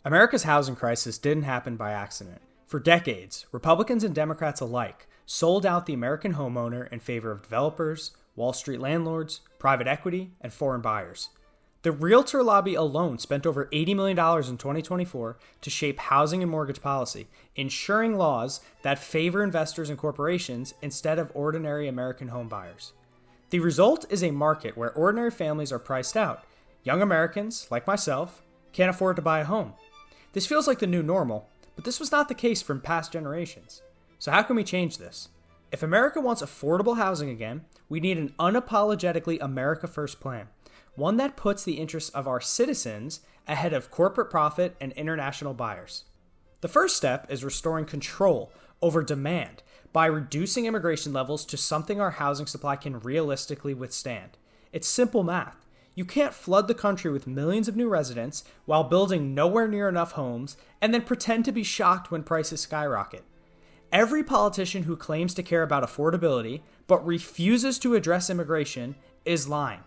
America's housing crisis didn't happen by accident. For decades, Republicans and Democrats alike sold out the American homeowner in favor of developers, Wall Street landlords, private equity, and foreign buyers. The realtor lobby alone spent over $80 million in 2024 to shape housing and mortgage policy, ensuring laws that favor investors and corporations instead of ordinary American homebuyers. The result is a market where ordinary families are priced out. Young Americans, like myself, can't afford to buy a home. This feels like the new normal, but this was not the case from past generations. So how can we change this? If America wants affordable housing again, we need an unapologetically America First plan, one that puts the interests of our citizens ahead of corporate profit and international buyers. The first step is restoring control over demand by reducing immigration levels to something our housing supply can realistically withstand. It's simple math. You can't flood the country with millions of new residents while building nowhere near enough homes and then pretend to be shocked when prices skyrocket. Every politician who claims to care about affordability but refuses to address immigration is lying.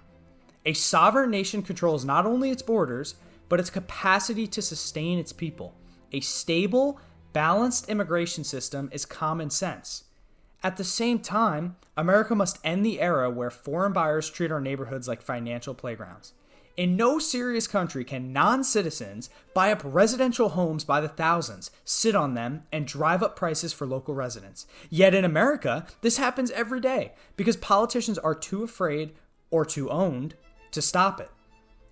A sovereign nation controls not only its borders, but its capacity to sustain its people. A stable, balanced immigration system is common sense. At the same time, America must end the era where foreign buyers treat our neighborhoods like financial playgrounds. In no serious country can non-citizens buy up residential homes by the thousands, sit on them, and drive up prices for local residents. Yet in America, this happens every day because politicians are too afraid or too owned to stop it.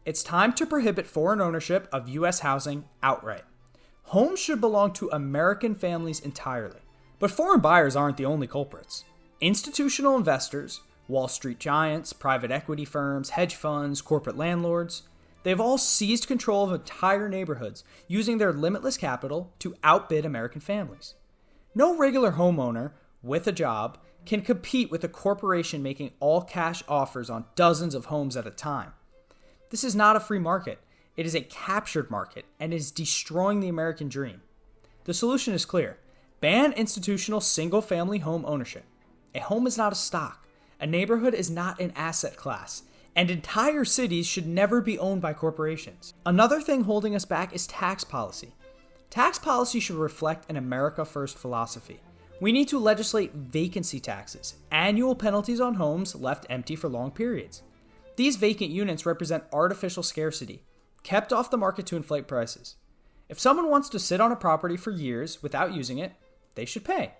It's time to prohibit foreign ownership of U.S. housing outright. Homes should belong to American families entirely. But foreign buyers aren't the only culprits. Institutional investors, Wall Street giants, private equity firms, hedge funds, corporate landlords, they've all seized control of entire neighborhoods, using their limitless capital to outbid American families. No regular homeowner with a job can compete with a corporation making all-cash offers on dozens of homes at a time. This is not a free market. It is a captured market and is destroying the American dream. The solution is clear. Ban institutional single-family home ownership. A home is not a stock. A neighborhood is not an asset class. And entire cities should never be owned by corporations. Another thing holding us back is tax policy. Tax policy should reflect an America First philosophy. We need to legislate vacancy taxes, annual penalties on homes left empty for long periods. These vacant units represent artificial scarcity, kept off the market to inflate prices. If someone wants to sit on a property for years without using it, they should pay.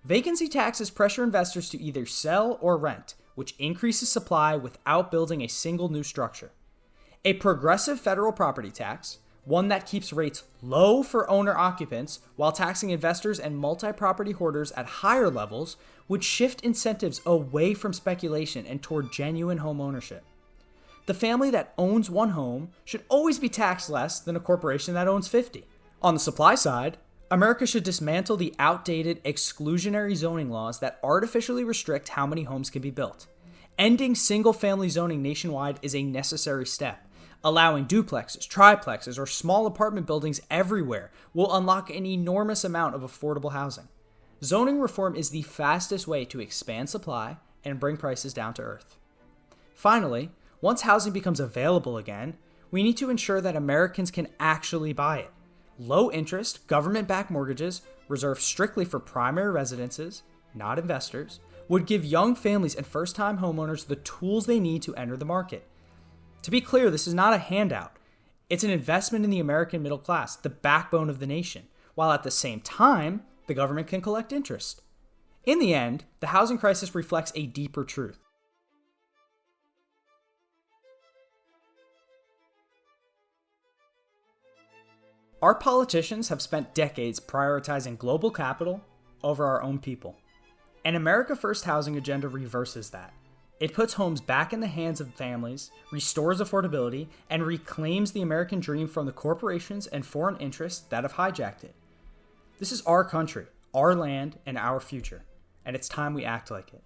Vacancy taxes pressure investors to either sell or rent, which increases supply without building a single new structure. A progressive federal property tax, one that keeps rates low for owner-occupants while taxing investors and multi-property hoarders at higher levels, would shift incentives away from speculation and toward genuine home ownership. The family that owns one home should always be taxed less than a corporation that owns 50. On the supply side, America should dismantle the outdated exclusionary zoning laws that artificially restrict how many homes can be built. Ending single-family zoning nationwide is a necessary step. Allowing duplexes, triplexes, or small apartment buildings everywhere will unlock an enormous amount of affordable housing. Zoning reform is the fastest way to expand supply and bring prices down to earth. Finally, once housing becomes available again, we need to ensure that Americans can actually buy it. Low-interest, government-backed mortgages, reserved strictly for primary residences, not investors, would give young families and first-time homeowners the tools they need to enter the market. To be clear, this is not a handout. It's an investment in the American middle class, the backbone of the nation, while at the same time, the government can collect interest. In the end, the housing crisis reflects a deeper truth. Our politicians have spent decades prioritizing global capital over our own people. An America First housing agenda reverses that. It puts homes back in the hands of families, restores affordability, and reclaims the American dream from the corporations and foreign interests that have hijacked it. This is our country, our land, and our future, and it's time we act like it.